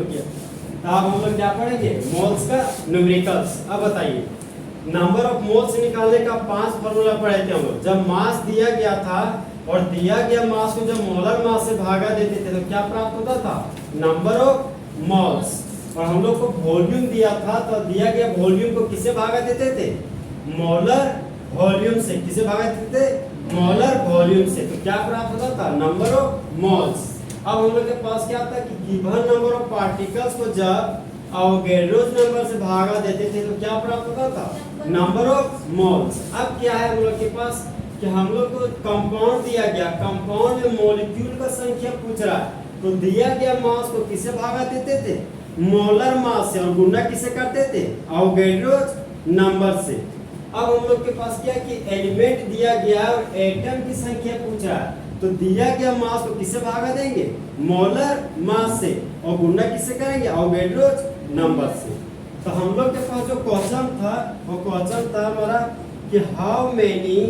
गया। तो अब हम लोग क्या पढ़ेंगे, मोल्स का न्यूमेरिकल्स। अब बताइए, नंबर ऑफ मोल्स निकालने का 5 फॉर्मूला पढ़े थे हम लोग। जब मास दिया गया था और दिया गया मास को जब मोलर मास से भागा देते थे तो क्या प्राप्त होता था, नंबर ऑफ मोल्स। और हम लोग को वॉल्यूम दिया था तो दिया गया वॉल्यूम को किससे भागा देते थे, मोलर वॉल्यूम से। किसे भागा देते थे, मोलर वॉल्यूम से। तो क्या प्राप्त होता था, नंबर ऑफ मोल्स। अब हम लोग के पास क्या था कि गिवन नंबर ऑफ पार्टिकल्स को जब अवोगाड्रोस नंबर से भागा देते थे तो क्या प्राप्त होता था, नंबर ऑफ मोल्स। अब क्या है हम लोग के पास कि हम लोग को कंपाउंड दिया गया, कंपाउंड में मॉलिक्यूल का संख्या पूछ रहा है तो दिया गया मास को किससे भागा देते थे, मोलर मास से, और गुणा किससे करते थे, अवोगाड्रोस नंबर से। अब हम लोग के पास क्या कि एलिमेंट दिया गया और एटम की संख्या पूछ रहा है तो दिया गया मास को किससे भागा देंगे, मोलर मास से, और गुणा किससे करेंगे, अवोगाड्रोस नंबर से। तो हम लोग के पास जो क्वेश्चन था वो क्वेश्चन था हमारा कि how many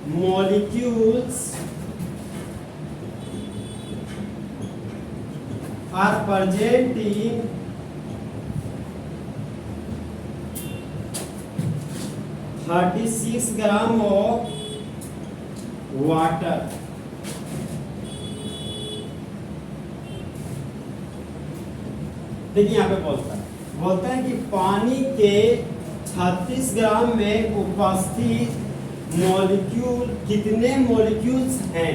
molecules are present in 36 gram of water। देखिए यहाँ पे बोलता है कि पानी के 36 ग्राम में उपस्थित मॉलिक्यूल कितने मॉलिक्यूल्स हैं।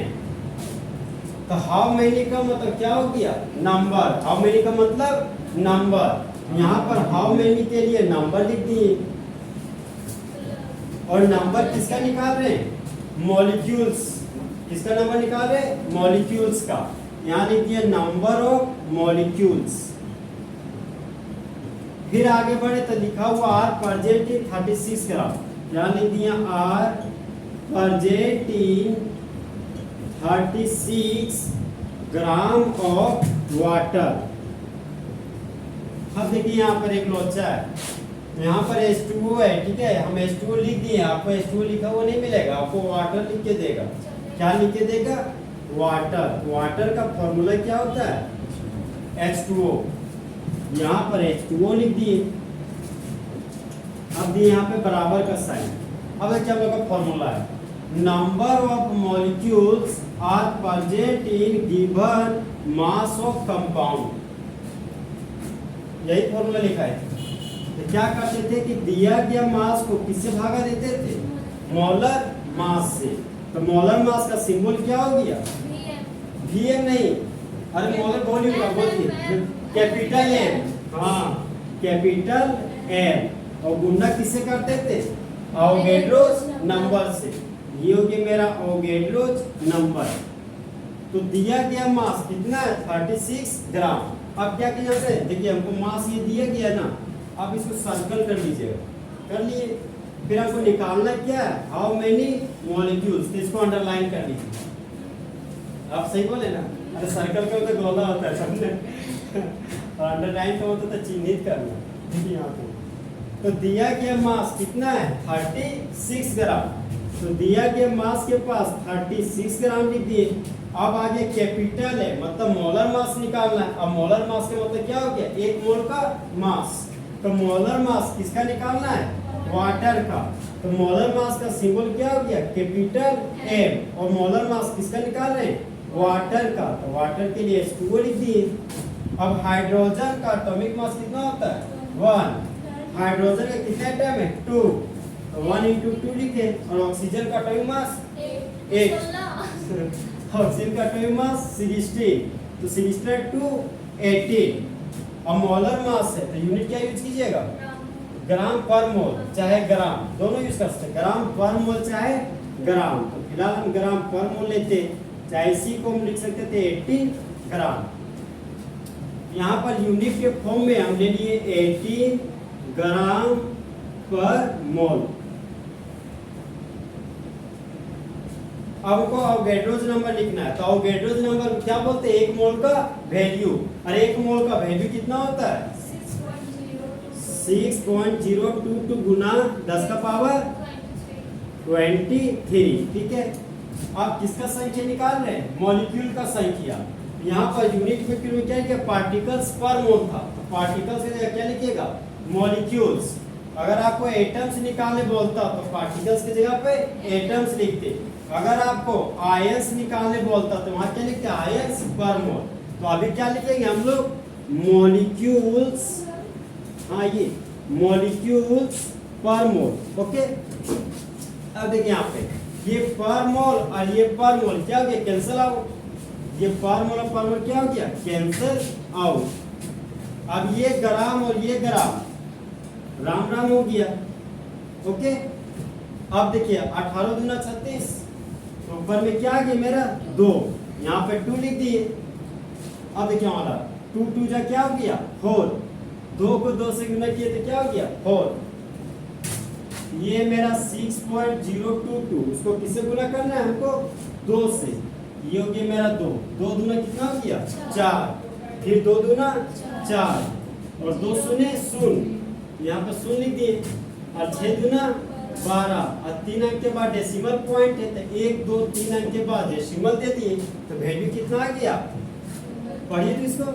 तो हाउ मेनी का मतलब क्या हो गया, नंबर। हाउ मेनी का मतलब नंबर। यहाँ पर हाउ मेनी के लिए नंबर लिख दिए और नंबर किसका निकाल रहे हैं, मॉलिक्यूल्स। किसका नंबर निकाल रहे हैं, मॉलिक्यूल्स का। यहाँ लिख दिया नंबर ऑफ मॉलिक्यूल्स। फिर आगे बढ़े तो लिखा हुआ आर प्रेजेंट इन 36 ग्राम। यहाँ लिख दिया are present in 36 gram of water. अब देखिए यहाँ पर एक लोचा है, यहाँ पर H2O है, ठीक है, हम H2O लिख दिए। आपको H2O लिखा हुआ नहीं मिलेगा, आपको वाटर लिख के देगा। क्या लिख के देगा, वाटर। वाटर का फॉर्मूला क्या होता है, H2O। यहाँ पर H2O लिख दिए। अब दिए यहाँ पे बराबर का साइन। अब क्या लोग का फॉर्मूला है, number of molecules are present in given mass of compound. यही फॉर्मूला लिखा है। तो क्या करते थे कि दिया गया मास को किससे भागा देते थे, मोलर मास से। तो मोलर मास का सिंबल क्या हो गया, Vm नहीं, अरे मोलर वॉल्यूम का बोलिए, कैपिटल M। हाँ, कैपिटल M। और गुणा किससे करते थे, अवोगाड्रोस नंबर से। ये हो गया मेरा अवोगाड्रोस नंबर। तो दिया गया मास कितना है, 36 ग्राम। अब क्या किया जाए, देखिए हमको मास ये दिया गया ना, अब इसको सर्कल कर लीजिएगा, कर लिए। फिर हमको निकालना क्या है, हाउ मेनी मॉलिक्यूल्स। इसको अंडरलाइन कर लीजिए। आप सही बोले ना, अरे सर्कल का तो गोला होता है समझे, और अंडरलाइन का होता है चिन्हित करना। देखिए यहाँ पे तो दिया गया मास कितना है, 36 ग्राम। तो दिया गया मास के पास 36 ग्राम लिख दिए। अब आगे कैपिटल है, मतलब मोलर मास निकालना है। अब मोलर मास का मतलब क्या हो गया, एक मोल का मास। तो मोलर मास किसका निकालना है, वाटर का। तो मोलर मास का सिंबल क्या हो गया, कैपिटल M। और मोलर मास किसका निकाल रहे हैं, वाटर का। तो वाटर के लिए H2O लिख दिए। अब हाइड्रोजन का एटॉमिक मास कितना होता है, 1। हाइड्रोजन का कितना एटम है, 2। तो 1 × 2 लिखे। और ऑक्सीजन का एटॉमिक मास 8। ऑक्सीजन का एटॉमिक मास 16। तो 16 2 18। और मोलर मास है तो यूनिट क्या यूज कीजिएगा, ग्राम पर मोल चाहे ग्राम, दोनों यूज कर सकते हैं, ग्राम पर मोल चाहे ग्राम। तो फिलहाल हम ग्राम पर मोल लेते, चाहे इसी को हम लिख सकते थे 18 ग्राम। यहाँ पर यूनिट के फॉर्म में हम ले लिए 18 ग्राम पर मोल। आपको अवोगाड्रोस नंबर लिखना है। तो अवोगाड्रोस नंबर क्या बोलते हैं, एक मोल का वैल्यू। और एक मोल का वैल्यू कितना होता है, 6.022 गुना 10 का पावर 23। ठीक है, आप किसका संख्या निकाल रहे हैं, मॉलिक्यूल का संख्या। यहाँ पर यूनिट में क्यों क्या लिखा, पार्टिकल्स पर मोल था, तो पार्टिकल्स की जगह क्या लिखिएगा, मॉलिक्यूल्स। अगर आपको एटम्स निकालने बोलता तो पार्टिकल्स की जगह पे एटम्स लिखते। अगर आपको आयंस निकालने बोलता तो वहां क्या लिखते, आयंस पर मोल। तो अभी क्या लिखेंगे हम लोग, मॉलिक्यूल्स, हाँ ये मॉलिक्यूल्स पर मोल। ओके, अब देखिए यहाँ पे ये पर मोल और ये पर मोल क्या हो गया, कैंसिल आउट। ये पर मोल और पर मोल क्या हो गया, कैंसिल आउट। अब ये ग्राम और ये ग्राम राम राम हो गया। ओके, अब देखिए 18 दूना 36, तो ऊपर में क्या आ गया मेरा 2, यहाँ पे 2 लिख दिए। अब देखिए वाला 2 2 जा क्या हो गया 4, 2 को 2 से गुना किए तो क्या हो गया 4। ये मेरा 6.022, उसको किससे गुना करना है हमको, 2 से। ये हो गया मेरा 2, 2 दूना कितना हो गया 4, फिर 2 दूना 4 और 2 शून्य शून्य, यहाँ पर शून्य लिख दिए, और 6 दूना 12 और 3 अंक के बाद डेसिमल पॉइंट है तो 1 2 3 अंक के बाद डेसिमल दे दिए, तो वैल्यू कितना आ गया, पढ़िए तो इसको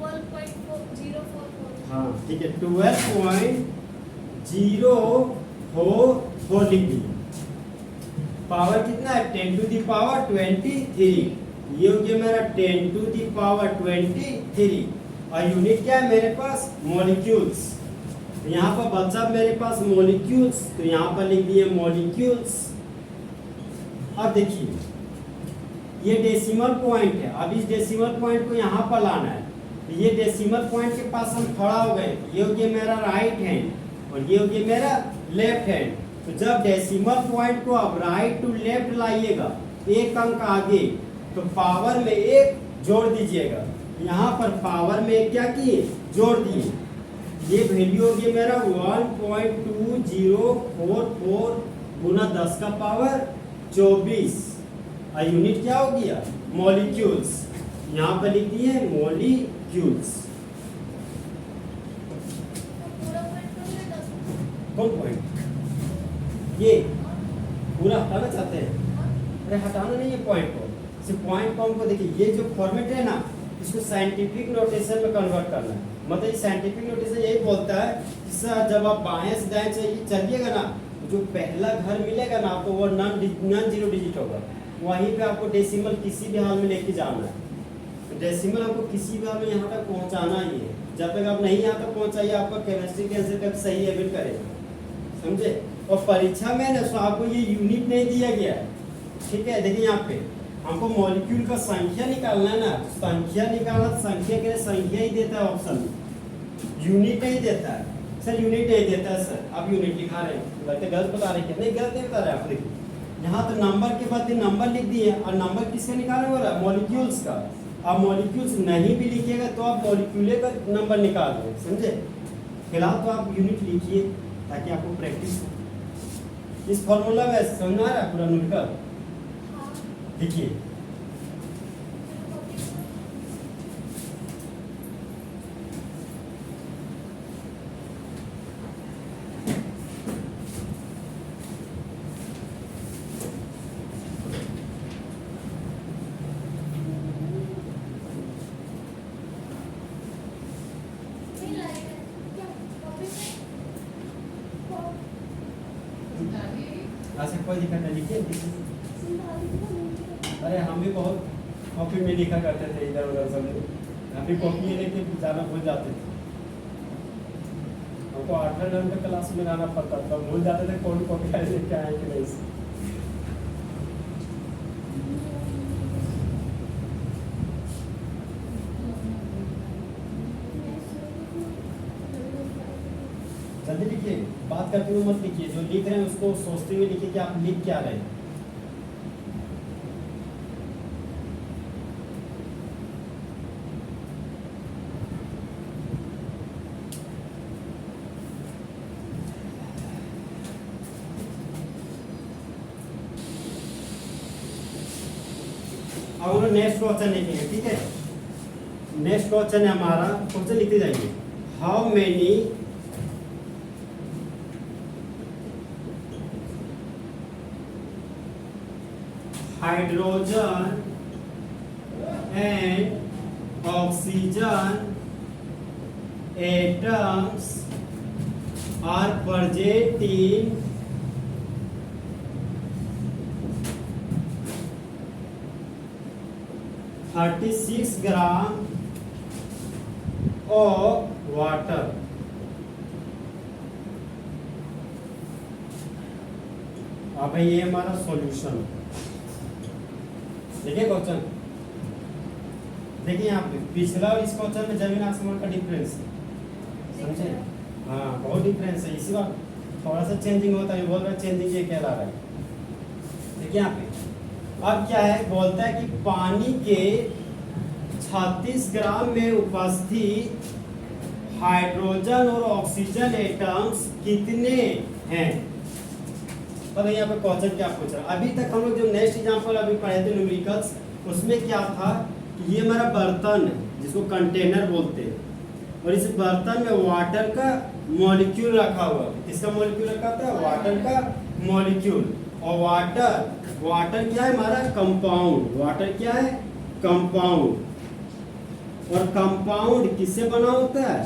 12.044। हाँ ठीक है, 12.044 लिख दिए। पावर कितना है, 10 टू दी पावर 23। ये हो गया मेरा 10 टू दी पावर 23, और यूनिट क्या है मेरे पास, मॉलिक्यूल्स। तो यहाँ पर बच्चा मेरे पास मॉलिक्यूल्स, तो यहाँ पर लिख दिए मॉलिक्यूल्स। अब देखिए ये डेसिमल पॉइंट है, अब इस डेसिमल पॉइंट को यहाँ पर लाना है। तो ये डेसिमल पॉइंट के पास हम खड़ा हो गए, ये हो गया मेरा राइट हैंड और ये हो गया मेरा लेफ्ट हैंड। तो जब डेसिमल पॉइंट को अब राइट टू लेफ्ट लाइएगा, एक अंक आगे, तो पावर में 1 जोड़ दीजिएगा। यहाँ पर पावर में 1 क्या किए, जोड़ दिए। ये वैल्यू हो गया मेरा 1.2044 गुना 10 का पावर 24, और यूनिट क्या हो गया, मॉलिक्यूल्स। यहाँ पर लिख दिए मॉलिक्यूल्स। कौन पॉइंट, ये पूरा हटाना चाहते हैं, अरे हटाना नहीं है पॉइंट को, सिर्फ पॉइंट को हमको देखिए, ये जो फॉर्मेट है ना, इसको साइंटिफिक नोटेशन में कन्वर्ट करना है। मतलब साइंटिफिक नोटेशन यही बोलता है कि सर जब आप बाएं से दाएं चलिएगा ना, जो पहला घर मिलेगा ना आपको वो नॉन 0 डिजिट होगा, वहीं पे आपको डेसिमल किसी भी हाल में लेके जाना है। तो डेसिमल आपको किसी भी हाल में यहाँ तक पहुँचाना ही है। जब तक आप नहीं यहाँ तक पहुँचाइए, आपका केमिस्ट्री के आंसर कब सही एबिट करेगा, समझे। और परीक्षा में ना, सो आपको ये यूनिट नहीं दिया गया है, ठीक है। देखिए यहाँ पे हमको मॉलिक्यूल का संख्या निकालना है ना, संख्या निकालना, संख्या के लिए संख्या ही देता है ऑप्शन में, यूनिट नहीं देता है। सर यूनिट नहीं देता है सर, आप यूनिट लिखा रहे हैं, गलत बता रहे हैं, नहीं गलत नहीं बता रहे आप। देखिए यहाँ तो नंबर के बाद नंबर लिख दिए, और नंबर किसका निकालने वाला है, मॉलिक्यूल्स का। आप मॉलिक्यूल्स नहीं भी लिखिएगा तो आप मॉलिक्यूले का नंबर निकाल रहे हैं, समझे। फिलहाल तो आप यूनिट लिखिए ताकि आपको प्रैक्टिस हो। इस फॉर्मूला में समझ आ रहा है पूरा नुटकर, देखिए ऐसे कोई दिक्कत नहीं, लिखिए। अरे हम भी बहुत कॉपी में लिखा करते थे इधर उधर सब, हम भी कॉपी लेके जाना भूल जाते थे। हमको 8वें घंटे क्लास में आना पड़ता था, भूल जाते थे कौन कॉपी लेके आए कि नहीं। जल्दी लिखिए, बात करते हुए मत लिखिए, जो लिख रहे हैं उसको सोचते हुए लिखिए कि आप लिख क्या रहे हैं। अब हम नेक्स्ट क्वेश्चन लिखेंगे, ठीक है। नेक्स्ट क्वेश्चन है हमारा, क्वेश्चन लिखते जाइए, how many hydrogen and oxygen atoms are present in 36 gram of water. अब ये हमारा सॉल्यूशन। देखिए क्वेश्चन, देखिए यहाँ पे पिछला और इस क्वेश्चन में जमीन आसमान का डिफरेंस है, समझे? हाँ, बहुत डिफरेंस है। इसी बात थोड़ा सा चेंजिंग होता है, बोल रहे चेंजिंग ये कहला रहा है। देखिए यहाँ पे अब क्या है, बोलता है कि पानी के 36 ग्राम में उपस्थित हाइड्रोजन और ऑक्सीजन एटम्स कितने हैं। पर यहाँ पे क्वेश्चन क्या पूछ रहा है। अभी तक हम लोग जो नेक्स्ट एग्जांपल अभी पढ़े थे न्यूमेरिकल्स, उसमें क्या था कि ये हमारा बर्तन है जिसको कंटेनर बोलते हैं, और इस बर्तन में वाटर का मॉलिक्यूल रखा हुआ है। किसका मॉलिक्यूल रखा था? वाटर का मॉलिक्यूल। और वाटर क्या है हमारा? कंपाउंड। वाटर क्या है? कंपाउंड। और कंपाउंड किससे बना होता है?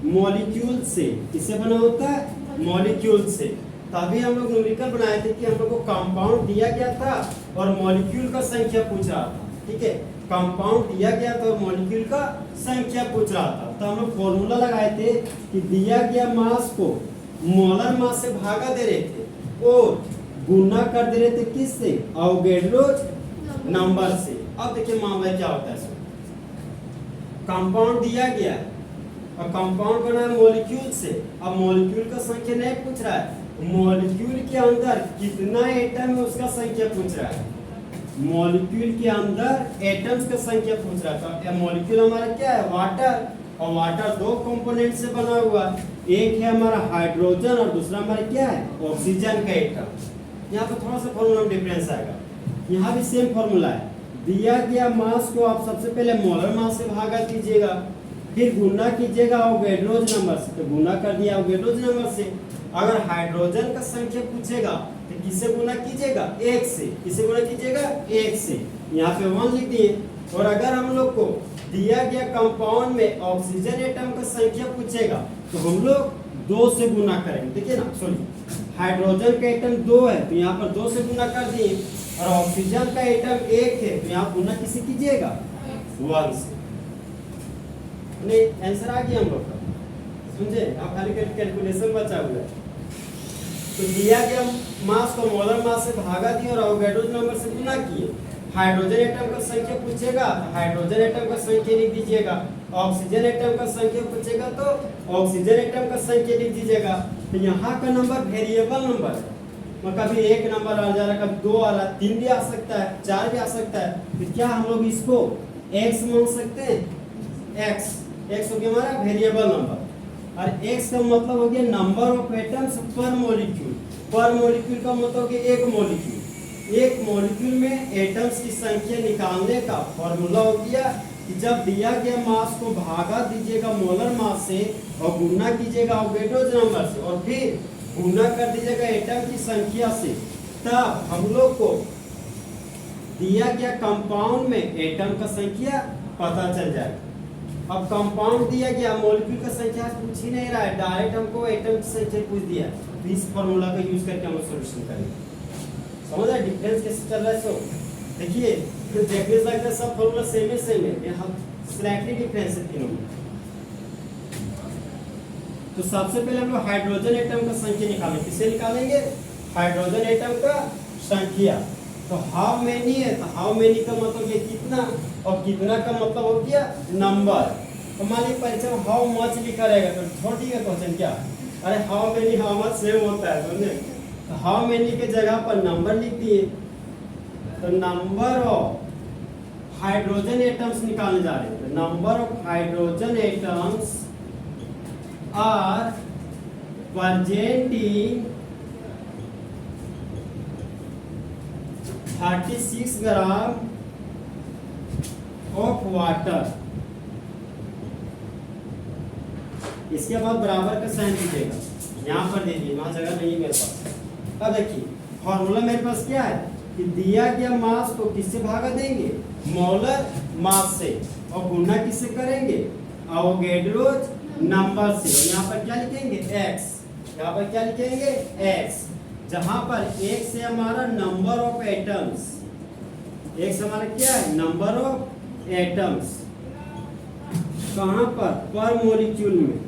मॉलिक्यूल से। किससे बना होता है? मॉलिक्यूल से। तभी हम लोग न्यूमेरिकल बनाए थे कि हम लोग को कंपाउंड दिया गया था और मॉलिक्यूल का संख्या पूछ रहा था। ठीक है, कंपाउंड दिया गया था और मॉलिक्यूल का संख्या पूछ रहा था, तो हम लोग फॉर्मूला लगाए थे कि दिया गया मास को मोलर मास से भागा दे रहे थे और गुना कर दे रहे थे किससे? अवोगाड्रो नंबर से। अब देखिए मामला क्या होता है। कंपाउंड दिया गया और कंपाउंड बना है मॉलिक्यूल से। अब मॉलिक्यूल का संख्या नहीं पूछ रहा है, मॉलिक्यूल के अंदर कितना एटम है उसका संख्या पूछ रहा है। मॉलिक्यूल के अंदर एटम्स का संख्या पूछ रहा था। मॉलिक्यूल हमारा क्या है? वाटर। और वाटर दो कंपोनेंट से बना हुआ, एक है हमारा हाइड्रोजन और दूसरा हमारा क्या है? ऑक्सीजन का एटम। यहाँ पर थोड़ा सा फॉर्मूला में डिफरेंस आएगा। यहाँ भी सेम फॉर्मूला है। दिया गया मास को आप सबसे पहले मोलर मास से भागा कीजिएगा, फिर गुना कीजिएगा अवोगाड्रोज नंबर से। तो गुना कर दिया अवोगाड्रोज नंबर से। अगर हाइड्रोजन का संख्या पूछेगा तो किससे गुना कीजिएगा? 1 से। किससे गुना कीजिएगा? 1 से। यहाँ पे 1 लिख दिए। और अगर हम लोग को दिया गया कंपाउंड में ऑक्सीजन एटम का संख्या पूछेगा तो हम लोग 2 से गुना करेंगे। देखिए ना, सॉरी, हाइड्रोजन का एटम 2 है तो यहाँ पर 2 से गुना कर दिए, और ऑक्सीजन का एटम 1 है तो यहाँ गुना किससे कीजिएगा? 1 से। नहीं, आंसर आ गया हम लोग का, समझे? अब खाली कैलकुलेशन बचा हुआ है। तो दिया गया मास को मोलर मास से भागा दिया और अवोगाड्रो नंबर से गुना किए। हाइड्रोजन एटम का संख्या पूछेगा तो हाइड्रोजन एटम का संख्या लिख दीजिएगा, ऑक्सीजन एटम का संख्या पूछेगा तो ऑक्सीजन एटम का संख्या लिख दीजिएगा। तो यहाँ का नंबर वेरिएबल नंबर है, कभी 1 नंबर आ जा रहा, कभी 2 आ रहा, 3 भी आ सकता है, 4 भी आ सकता है। तो क्या हम लोग इसको x मान सकते हैं? x हो गया हमारा वेरिएबल नंबर, और x का मतलब हो गया नंबर ऑफ एटम्स पर मॉलिक्यूल। पर मॉलिक्यूल का मतलब हो गया एक मॉलिक्यूल। एक मॉलिक्यूल में एटम्स की संख्या निकालने का फॉर्मूला हो गया कि जब दिया गया मास को भागा दीजिएगा मोलर मास से और गुना कीजिएगा अवोगाड्रो नंबर से और फिर गुना कर दीजिएगा एटम की संख्या से, तब हम लोग को दिया गया कंपाउंड में एटम का संख्या पता चल जाएगा। अब कंपाउंड दिया गया, मॉलिक्यूल का संख्या पूछ ही नहीं रहा है, डायरेक्ट हमको एटम की संख्या पूछ दिया। तो इस फॉर्मूला का यूज करके हम सॉल्यूशन करेंगे। समझ रहे डिफरेंस कैसे चल रहा है? सो देखिए, फिर देखने से लगता है सब फॉर्मूला सेम है, यहाँ स्लाइटली डिफरेंस है तीनों में। तो सबसे पहले हम लोग हाइड्रोजन एटम का संख्या निकालेंगे। किसे निकालेंगे? हाइड्रोजन एटम का संख्या। तो हाउ मेनी है, तो हाउ मेनी का मतलब ये कितना, और कितना का मतलब हो गया नंबर। तो मान लीजिए परीक्षा में हाउ मच लिखा रहेगा तो छोटी का क्वेश्चन क्या, अरे how many how much same होता है, समझे? तो हाउ मेनी के जगह पर नंबर लिख दिए। तो नंबर ऑफ हाइड्रोजन एटम्स निकालने जा रहे हैं। Number of hydrogen atoms are present in 36 gram of water. इसके बाद बराबर का साइन दीजिएगा, यहाँ पर दे दिए, वहां जगह नहीं है मेरे पास। अब देखिए फॉर्मूला मेरे पास क्या है कि दिया गया मास को किससे भागा देंगे? मोलर मास से। और गुना किससे करेंगे? अवोगाड्रोस नंबर से। और यहाँ पर क्या लिखेंगे? x। यहाँ पर क्या लिखेंगे? x। जहां पर x से हमारा नंबर ऑफ एटम्स, x हमारा क्या है? Number of atoms. कहां पर? पर मॉलिक्यूल में।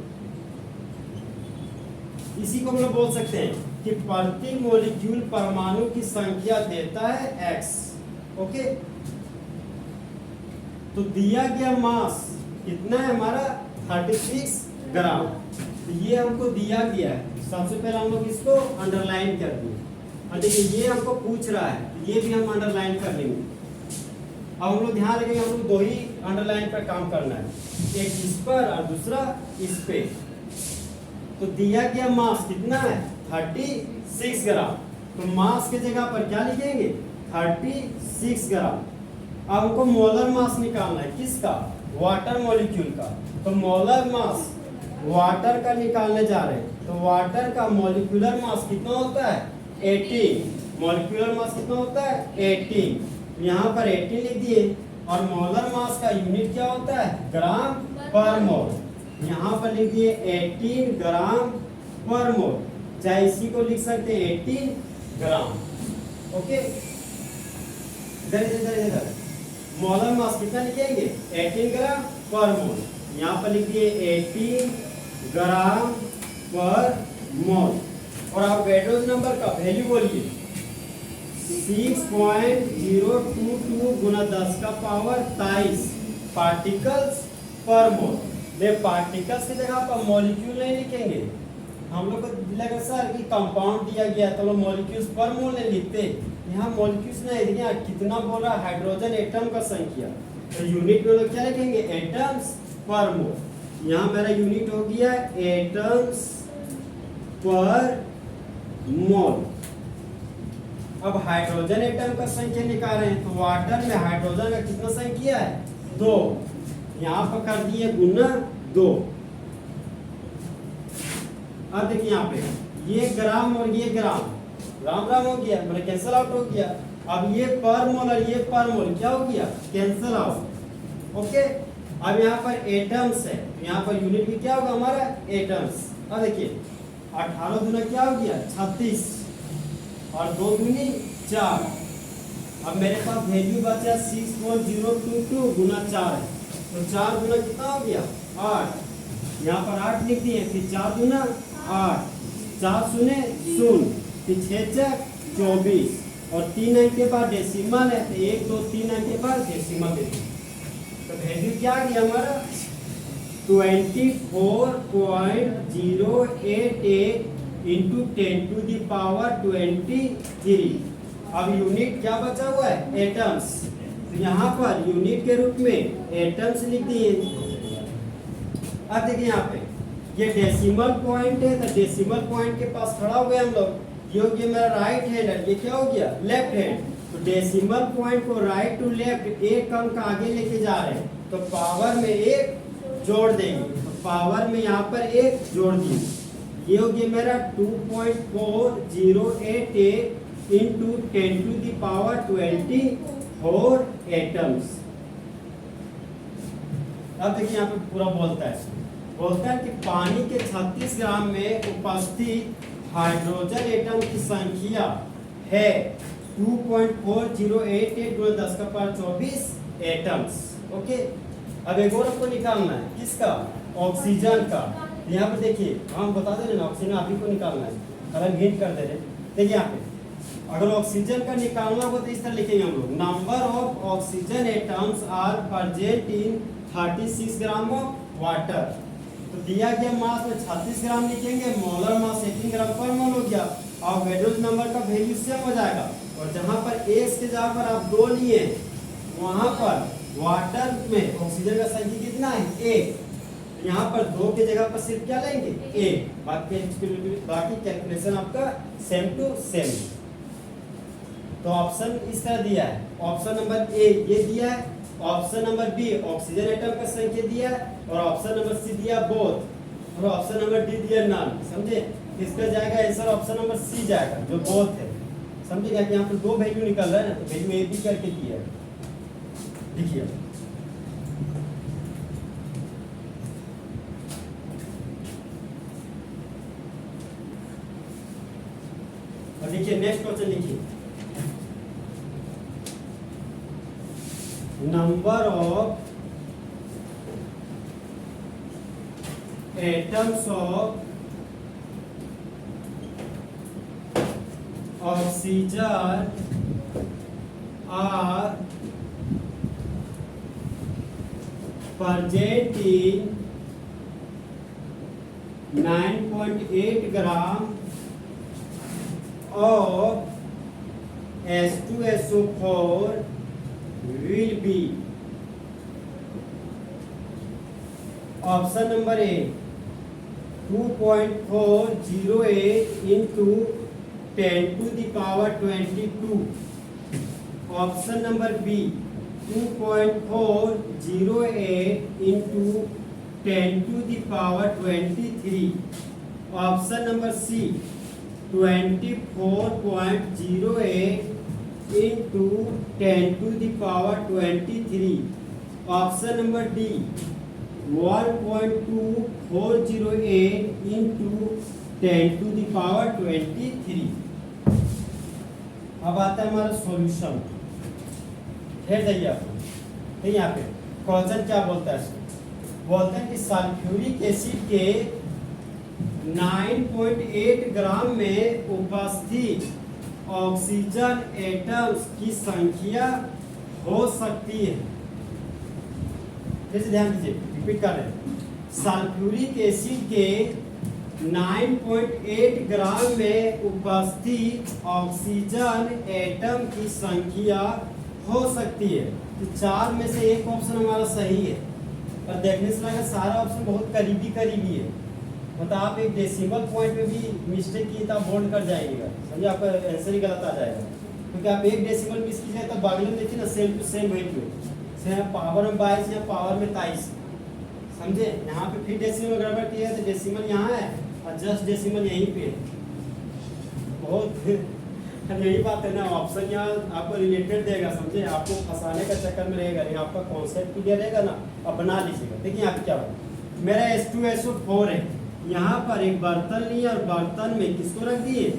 इसी को हम लोग बोल सकते हैं कि प्रति मॉलिक्यूल परमाणु की संख्या देता है x। ओके, तो दिया गया मास कितना है हमारा? 36 ग्राम। तो ये हमको दिया गया है। सबसे पहले हम लोग इसको अंडरलाइन कर दिए। और देखिए ये हमको पूछ रहा है, तो ये भी हम अंडरलाइन कर लेंगे। अब हम लोग ध्यान रखेंगे, हम लोग दो ही अंडरलाइन पर काम करना है, एक इस पर और दूसरा इस पे। तो दिया गया मास कितना है? 36 ग्राम। तो मास के जगह पर क्या लिखेंगे? 36 ग्राम। अब हमको मोलर मास निकालना है। किसका? वाटर मॉलिक्यूल का। तो मोलर मास वाटर का निकालने जा रहे हैं। तो वाटर का मॉलिक्यूलर मास कितना होता है? 18। मॉलिक्यूलर मास कितना होता है? 18। यहाँ पर 18 लिख दिए। और मोलर मास का यूनिट क्या होता है? ग्राम पर मोल। यहाँ पर लिख दिए 18 ग्राम पर मोल, चाहे इसी को लिख सकते हैं 18 ग्राम। ओके, इधर इधर इधर मोलर मास कितना लिखेंगे? 18 ग्राम पर मोल। यहाँ पर लिख दिए 18 ग्राम पर मोल। और आप एवोगाड्रो नंबर का वैल्यू बोलिए 6.022 गुना 10 का पावर 23 पार्टिकल्स पर मोल। ये पार्टिकल्स की जगह पर मॉलिक्यूल नहीं लिखेंगे। हम लोग को लगा सर कि कंपाउंड दिया गया तो लोग मॉलिक्यूल्स पर मोल नहीं लिखते। यहाँ मॉलिक्यूल्स नहीं, देखिए कितना बोल रहा है? हाइड्रोजन एटम का संख्या। तो यूनिट में लोग क्या लिखेंगे? एटम्स पर मोल। यहाँ मेरा यूनिट हो गया एटम्स पर मोल। अब हाइड्रोजन एटम का संख्या निकाल रहे हैं, तो वाटर में हाइड्रोजन का कितना संख्या है? 2। यहाँ पर कर दिए गुना 2। अब देखिए यहाँ पे ये ग्राम और ये ग्राम, ग्राम ग्राम हो गया, मतलब कैंसिल आउट हो गया। अब ये पर मोल और ये पर मोल क्या हो गया? Cancel out. ओके, अब यहाँ पर एटम्स है, यहाँ पर यूनिट भी क्या होगा हमारा? एटम्स। अब देखिए 18 दूना क्या हो गया? 36 और 2 दूनी 4। अब मेरे पास वैल्यू बचा 6.022 गुना 4 है। तो 4 गुना कितना हो गया? 8। यहाँ पर 8 लिख दिए, फिर 4 गुना 8, 4 शून्य 0, फिर 6 4 24 और 3 अंक के बाद डेसिमल है, तो 1 2 3 अंक के बाद डेसिमल दे दिए। तो वैल्यू क्या आ गया हमारा? 24.088 इंटू 10 टू द पावर 23। अब यूनिट क्या बचा हुआ है? एटम्स। तो यहाँ पर यूनिट के रूप में एटम्स लिख दिए। अब देखिए यहाँ पे ये डेसिमल पॉइंट है, तो डेसिमल पॉइंट के पास खड़ा हो गए हम लोग। ये हो गया मेरा राइट हैंड है, ये क्या हो गया? Left hand. तो डेसिमल पॉइंट को राइट टू लेफ्ट एक अंक आगे लेके जा रहे हैं, तो पावर में 1 जोड़ देंगे। तो पावर में यहाँ पर 1 जोड़ दिए। ये हो गया मेरा 2.4088 into 10 to the power 24 atoms. अब देखिए यहाँ पे पूरा बोलता है कि पानी के 36 ग्राम में उपस्थित हाइड्रोजन एटम की संख्या है 2.4088 गुणा 10 का पावर 24 एटम्स। ओके, अब एक और आपको निकालना है, किसका? ऑक्सीजन का। यहाँ पे देखिए हम बता दे रहे ना, ऑक्सीजन आप ही को निकालना है, अलग हिंट कर दे रहे। देखिए यहाँ पे अगर ऑक्सीजन का निकालना हो तो इस तरह लिखेंगे हम लोग, number of oxygen atoms are present in 36 gram of water. तो दिया गया मास में 36 ग्राम लिखेंगे, मोलर मास 18 ग्राम पर मोल हो गया। अवोगाड्रो नंबर का वैल्यू सेम हो जाएगा। और जहां पर एक के जगह पर आप 2 लिए, वहां पर वाटर में ऑक्सीजन का संख्या कितना है? 1। यहाँ पर 2 के जगह पर सिर्फ क्या लेंगे? 1। बाकी कैलकुलेशन आपका सेम टू सेम। तो ऑप्शन इस तरह दिया है, ऑप्शन नंबर ए ये दिया है, option number B oxygen atom का संख्या दिया है, और ऑप्शन नंबर सी दिया बोथ, और ऑप्शन नंबर डी दिया नॉन। समझे? इसका जाएगा आंसर ऑप्शन नंबर सी जाएगा, जो बोथ है। समझेगा कि यहाँ पर 2 वैल्यू निकल रहा है ना, तो वैल्यू ए बी करके दिया है। देखिए देखिए नेक्स्ट क्वेश्चन लिखिए, number of atoms of oxygen are present in 9.8 gram of H2SO4 will be option number A 2.408 into 10 to the power 22, option number B 2.408 into 10 to the power 23, option number C 24.08 into 10 to the power 23, option number D 1.2408 into 10 to the power 23। अब आता है हमारा solution. फिर जाइए आप यहाँ पे question क्या बोलता है, बोलते हैं कि सल्फ्यूरिक एसिड के 9.8 ग्राम में उपस्थित ऑक्सीजन एटम्स की संख्या हो सकती है। फिर से ध्यान दीजिए, रिपीट कर रहे हैं, सल्फ्यूरिक एसिड के 9.8 ग्राम में उपस्थित ऑक्सीजन एटम की संख्या हो सकती है। तो चार में से एक ऑप्शन हमारा सही है, पर देखने से लगा सारा ऑप्शन बहुत करीबी है। मतलब आप एक डेसिमल पॉइंट में भी मिस्टेक की तो आप बोल्ड कर जाएंगे, समझे, आपका आंसर ही गलत आ जाएगा। क्योंकि आप एक डेसिमल मिस कीजिए तो बगल में देखिए ना, same to same value, power में 22 या पावर में 23, समझे। यहाँ पे फिर डेसिमल गड़बड़ किया है तो डेसिमल यहाँ है और जस्ट डेसिमल यहीं पे है। बहुत यही बात है ना, ऑप्शन यहाँ आपको रिलेटेड देगा, समझे, आपको फंसाने का चक्कर में रहेगा नहीं, आपका कॉन्सेप्ट क्लियर रहेगा ना, अब बना लीजिएगा। देखिए यहाँ पे क्या होगा, मेरा H2SO4 है, यहाँ पर एक बर्तन लिया और बर्तन में किसको रख दिए,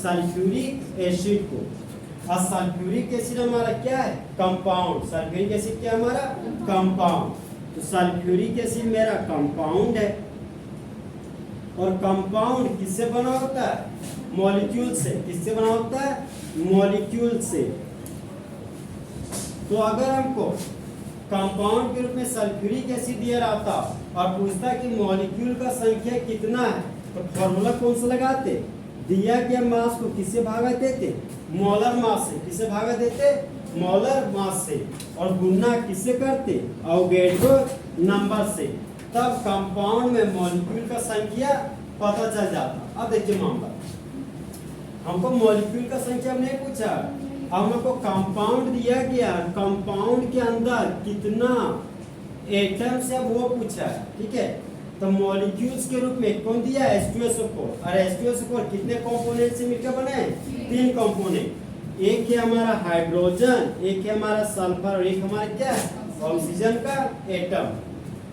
सल्फ्यूरिक एसिड को। और सल्फ्यूरिक एसिड हमारा क्या है, कंपाउंड। सल्फ्यूरिक एसिड क्या है हमारा, कंपाउंड। तो सल्फ्यूरिक एसिड मेरा कंपाउंड है, और कंपाउंड किससे बना होता है, मॉलिक्यूल से। किससे बना होता है, मॉलिक्यूल से। तो अगर हमको कंपाउंड के रूप में सल्फ्यूरिक एसिड दिया रहता और पूछता कि मॉलिक्यूल का संख्या कितना है, तो फॉर्मूला कौन सा लगाते, दिया गया मास को किससे भागा देते, मोलर मास से। किससे भागा देते, मोलर मास से। और गुना किससे करते, अवोगाड्रो नंबर से। तब कंपाउंड में मॉलिक्यूल का संख्या पता चल जाता। अब देखिए मामला, हमको मॉलिक्यूल का संख्या नहीं पूछा, अब हमको कंपाउंड दिया गया, कंपाउंड के अंदर कितना एटम्स है वो पूछा है, ठीक है। तो मॉलिक्यूल्स के रूप में कौन दिया है, H2SO4। और H2SO4 कितने कंपोनेंट से मिलकर बने हैं, 3 कंपोनेंट। एक है हमारा हाइड्रोजन, एक है हमारा सल्फर और एक हमारा क्या है, ऑक्सीजन का एटम।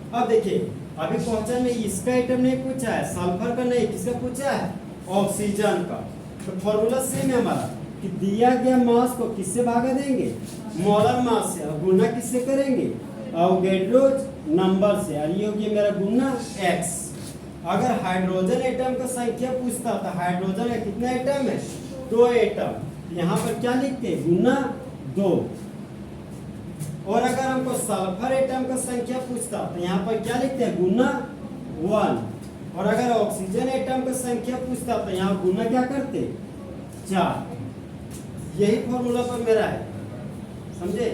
अब देखिए, अभी क्वेश्चन में इसका एटम नहीं पूछा है, सल्फर का नहीं, किसका पूछा है, ऑक्सीजन का। तो फॉर्मूला सेम है हमारा कि दिया गया मास को किससे भागा देंगे, मोलर मास से। और गुना किससे करेंगे, अवोगाड्रो नंबर से। और ये हो गया मेरा गुना x। अगर हाइड्रोजन एटम का संख्या पूछता तो हाइड्रोजन का कितना एटम है, 2 एटम। यहाँ पर क्या लिखते हैं, गुना 2। और अगर हमको सल्फर एटम का संख्या पूछता तो यहाँ पर क्या लिखते हैं, गुना 1। और अगर ऑक्सीजन एटम का संख्या पूछता तो यहाँ गुना क्या करते, 4। यही फॉर्मूला पर मेरा है, समझे।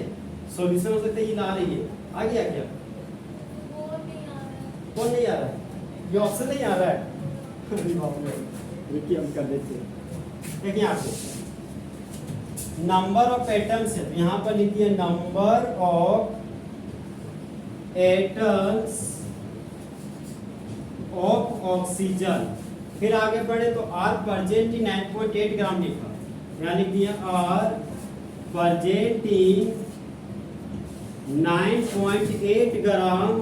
सॉल्यूशन हो सकता है ये ला रही है, आ गया क्या, कौन नहीं आ रहा है, ये ऑप्शन नहीं आ रहा है। देखिए हम कर देते हैं। देखिए आपको नंबर ऑफ एटम्स है, तो यहाँ पर लिखिए number of atoms of oxygen. फिर आगे बढ़े तो आर प्रेजेंट इन 9.8 ग्राम लिखा, यहाँ लिख दिया are present in 9.8 gram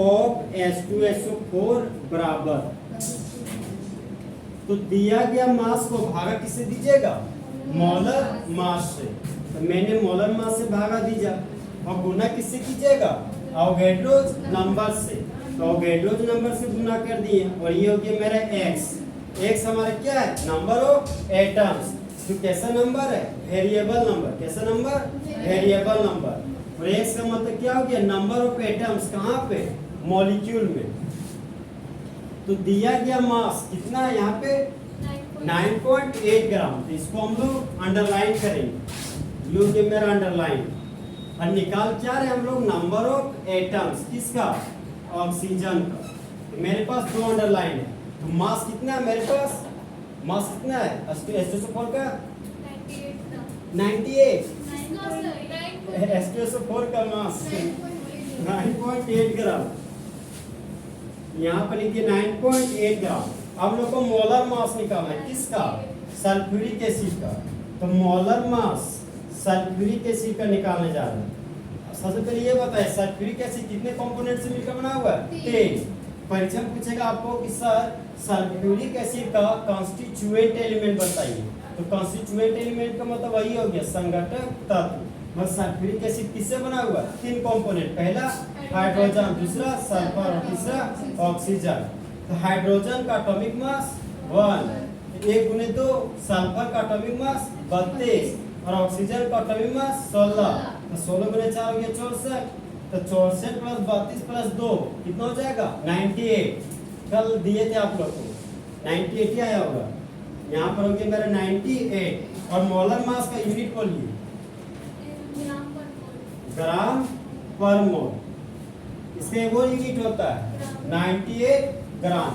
of H2SO4 बराबर तो दिया गया मास को भागा किससे दीजिएगा? मोलर मास से। तो मैंने मोलर मास से भागा दीजिए और गुना किससे कीजिएगा? अवोगाड्रोस नंबर से। तो अवोगाड्रोस नंबर से गुना कर दिए और ये हो गया मेरा x। x हमारा क्या है? Number of atoms. तो कैसा नंबर है? Variable number. कैसा नंबर? Variable number. और x का मतलब क्या हो गया? Number of atoms. कहाँ पे? मॉलिक्यूल में। तो दिया गया मास कितना है यहाँ पे? 9.8 ग्राम। तो इसको हम लोग अंडरलाइन करेंगे। ये हो गया मेरा अंडरलाइन। और निकाल क्या रहे हम लोग? Number of atoms. किसका? ऑक्सीजन का। तो मेरे पास दो अंडरलाइन है। तो मास कितना है मेरे पास? मास कितना है H2SO4 का? 98। H2SO4 का मास 9.8 ग्राम। यहाँ पर लिखिए 9.8 ग्राम। अब लोग को मोलर मास निकालना है। किसका? सल्फ्यूरिक एसिड का। तो मोलर मास सल्फ्यूरिक एसिड का निकालने जा रहे हैं। सबसे पहले ये बताएं सल्फ्यूरिक एसिड कितने कंपोनेंट से मिलकर बना हुआ है? 3। परीक्षा में पूछेगा आपको कि सर सल्फ्यूरिक एसिड का कॉन्स्टिट्यूएंट एलिमेंट बताइए। तो कॉन्स्टिट्यूएंट एलिमेंट का मतलब वही हो गया संघटक तत्व। बस सल्फ्यूरिक एसिड किससे बना हुआ है? 3 कंपोनेंट। पहला हाइड्रोजन, दूसरा सल्फर और तीसरा ऑक्सीजन। तो हाइड्रोजन का एटॉमिक मास 1, 1 गुने 2। सल्फर का एटॉमिक मास 32 और ऑक्सीजन का एटॉमिक मास 16। तो 16 गुने 4 हो गया 64। तो 64 प्लस 32 प्लस 2 कितना हो जाएगा? 98। कल दिए थे आप लोग को 98 ही आया होगा। यहाँ पर हो गया मेरा 98। और मोलर मास का यूनिट बोलिए। ग्राम पर मोल। इसका एक और यूनिट होता है 98 ग्राम।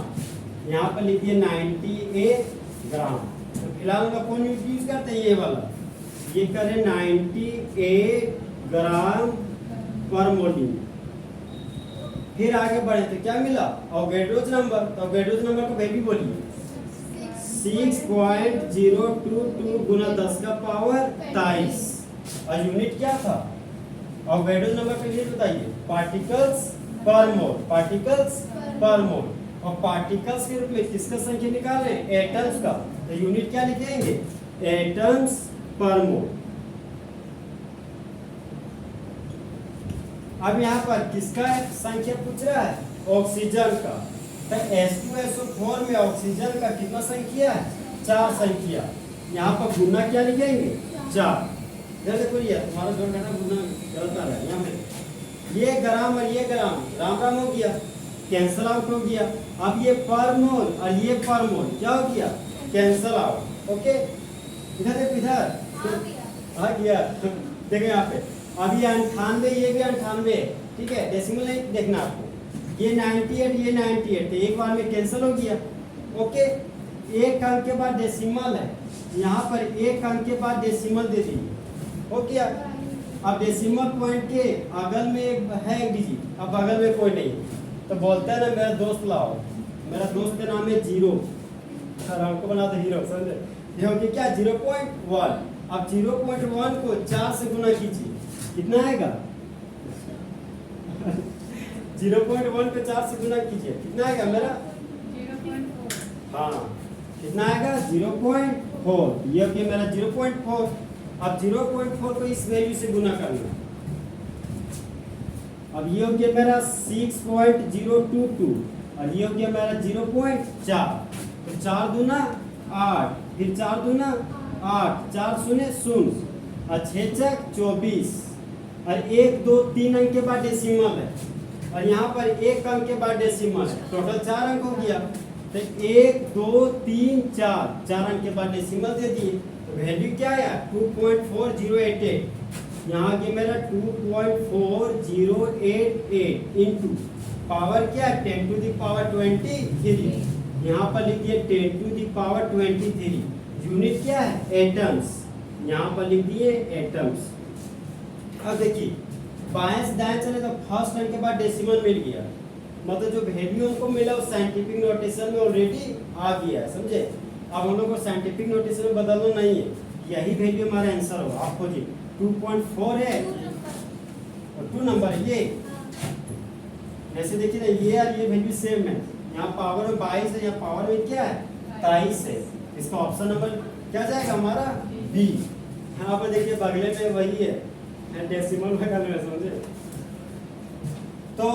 यहाँ पर लिखिए 98 ग्राम। तो फिलहाल का कौन यूज करते हैं? ये वाला। ये करें 98 ग्राम पर मोल। फिर आगे बढ़े तो क्या मिला? अवोगाड्रोस नंबर। तो अवोगाड्रोस नंबर को वैल्यू बोलिए। 6.022 गुना 10 का पावर 23। और यूनिट क्या था? अवोगाड्रोस नंबर का यूनिट बताइए। पार्टिकल्स पर मोल। पार्टिकल्स पर मोल। और पार्टिकल्स के रूप में किसका संख्या निकाल रहे हैं? एटम्स का। तो यूनिट क्या लिखेंगे? एटम्स पर मोल। अब यहाँ पर किसका संख्या पूछ रहा है? ऑक्सीजन का। तो H2SO4 में ऑक्सीजन का कितना संख्या है? 4 संख्या। यहाँ पर गुना क्या लिखेंगे? 4। जैसे कोई तुम्हारा जोड़ घटा गुना गलत आ रहा है। यहाँ पे ये ग्राम और ये ग्राम राम राम हो गया, कैंसल आउट हो गया। अब ये पर मोल और ये पर मोल क्या हो गया? Cancel out. ओके, इधर देखो, इधर आ गया। देखो यहाँ पे अब ये 98, ये भी 98। ठीक है, डेसिमल नहीं देखना आपको। ये 98, ये 98। तो एक बार में कैंसिल हो गया। ओके, एक अंक के बाद डेसिमल है। यहाँ पर एक अंक के बाद डेसिमल दे दीजिए। ओके, अब डेसिमल पॉइंट के अगल में है एक डिजिट, अब बगल में कोई नहीं। तो बोलता है ना मेरा दोस्त लाओ। मेरा दोस्त का नाम है 0। हमको बना दो हीरो, समझे? ये हो गया क्या? 0.1। अब 0.1 को 4 से गुना कीजिए। कितना आएगा? 0.1 को 4 से गुना कीजिए। कितना आएगा मेरा? 0.4। हाँ, कितना आएगा? 0.4। ये हो गया मेरा 0.4। अब 0.4 को इस वैल्यू से गुना करना। अब ये हो गया मेरा 6.022 और ये हो गया मेरा 0.4। तो 4 दूना 8, फिर 4 दूना 8, 4 शून्य 0 और 6 चक 24 और 1 2 3 अंक के बाद डेसिमल है और यहाँ पर 1 अंक के बाद डेसिमल है। टोटल 4 अंक हो गया। तो 1 2 3 4 अंक के बाद डेसिमल दे दिए। तो वैल्यू क्या आया? 2.4088। यहाँ के मेरा 2.4088 इंटू पावर क्या है? 10 to the power 23। यहाँ पर लिखिए 10 to the power 23। यूनिट क्या है? एटम्स। यहाँ पर लिख दिए एटम्स। अब देखिए बाएं से दाएं चले तो फर्स्ट अंक के बाद डेसिमल मिल गया, मतलब जो वैल्यू हमको मिला वो साइंटिफिक नोटेशन में ऑलरेडी आ गया है, समझे? अब हम लोग को साइंटिफिक नोटेशन में बदलना नहीं है, यही वैल्यू हमारा आंसर होगा। आप खोजिए 2.4 है और 2 नंबर है ये। ऐसे देखिए ना, ये और ये वैल्यू सेम है। यहाँ पावर में 22 है, यहाँ पावर में क्या है 23 है। इसका ऑप्शन नंबर क्या जाएगा हमारा बी। यहाँ पर देखिए बगले में वही है डेसिमल में कर समझे। तो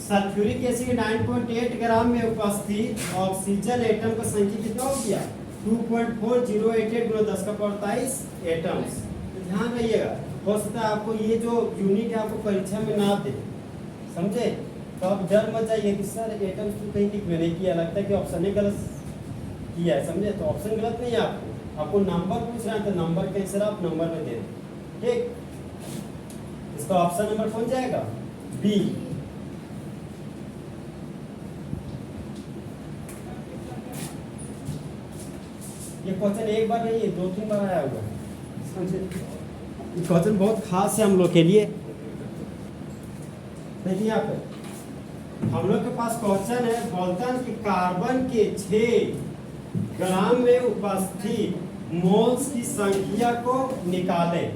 सल्फ्यूरिक एसिड 9.8 ग्राम में उपस्थित ऑक्सीजन एटम का संख्या कितना हो गया 2.4088 × 10⁻23 एटम्स। तो ध्यान रखिएगा, हो सकता है आपको ये जो यूनिट है आपको परीक्षा में ना दे, समझे। तो आप डर मत जाइए कि सर एटम्स तो कहीं लिख नहीं किया, लगता है कि ऑप्शन ही गलत किया है, समझे। तो ऑप्शन गलत नहीं है, आपको नंबर पूछ रहे हैं तो नंबर के आंसर आप नंबर में दे दें, ठीक। इसका ऑप्शन नंबर कौन जाएगा बी। ये क्वेश्चन एक बार नहीं 2-3 बार आया हुआ है, समझे। ये क्वेश्चन बहुत खास है हम लोग के लिए। देखिए यहाँ पे हम लोग के पास क्वेश्चन है, बोलता है कि कार्बन के 6 ग्राम में उपस्थित मोल्स की संख्या को निकालें,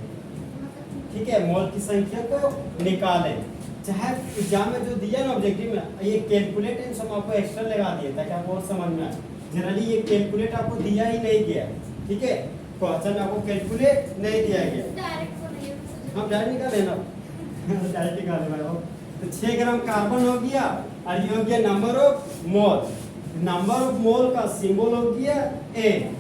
ठीक है। मोल की संख्या को निकालें। चाहे एग्जाम में जो दिया ना ऑब्जेक्टिव में, ये कैलकुलेट हम आपको एक्स्ट्रा लगा दिए ताकि आपको और समझ में आए। जनरली ये कैलकुलेट आपको दिया ही नहीं गया, ठीक है। क्वेश्चन में आपको कैलकुलेट नहीं दिया गया, हम डायरेक्ट निकाल लेना डायरेक्ट निकाल लेना। तो 6 ग्राम कार्बन हो गया और ये हो गया number of mole. Number of mole का सिंबल हो गया ए।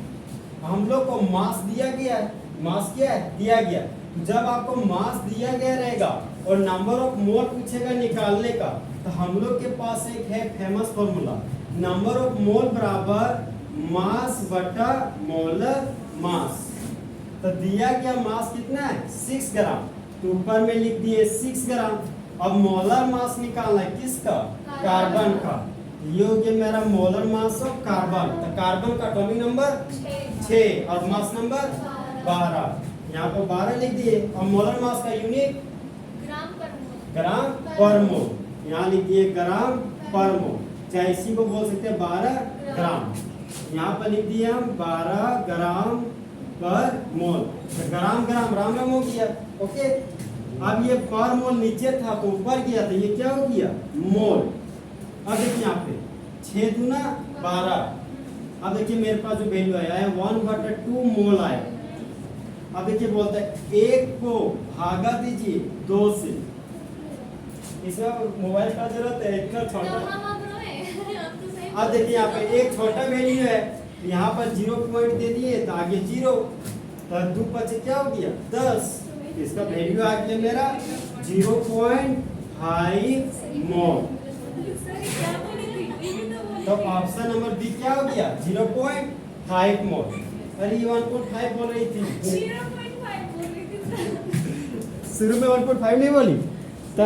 हम लोग को मास दिया गया है, मास क्या है दिया गया। जब आपको मास दिया गया रहेगा और नंबर ऑफ मोल पूछेगा निकालने का, तो हम लोग के पास एक है famous formula, number of mole बराबर मास बटा मोलर मास। तो दिया गया मास कितना है 6 ग्राम, तो ऊपर में लिख दिए 6 ग्राम। अब मोलर मास निकालना है किसका, कार्बन का। ये हो गया मेरा मोलर मास ऑफ कार्बन। तो कार्बन का एटॉमिक नंबर 6 और मास नंबर 12, यहाँ पर 12 लिख दिए। और मोलर मास का यूनिट ग्राम पर मोल, यहाँ लिख दिए ग्राम पर मोल। चाहे इसी को बोल सकते हैं 12 ग्राम, यहाँ पर लिख दिए हम 12 ग्राम पर मोल। तो ग्राम ग्राम राम राम हो गया, ओके। अब ये पर मोल नीचे था तो ऊपर गया, तो ये क्या हो गया मोल। अब देखिए यहाँ पे 6 दूना 12। अब देखिए मेरे पास जो वैल्यू आया है 1/2 मोल आया। अब देखिए बोलता है 1 को भागा दीजिए 2 से। इसमें मोबाइल का जरूरत है, इतना छोटा। अब देखिए यहाँ पे एक छोटा वैल्यू है, यहाँ पर 0 पॉइंट दे दिए तो आगे 0, तो 2 पचे क्या हो गया 10। इसका वैल्यू आ गया मेरा 0.5 मोल। तो ऑप्शन नंबर बी क्या हो गया 0.5 मोल। अरे 1.5 बोल रही थी, शुरू में 1.5 नहीं बोली तो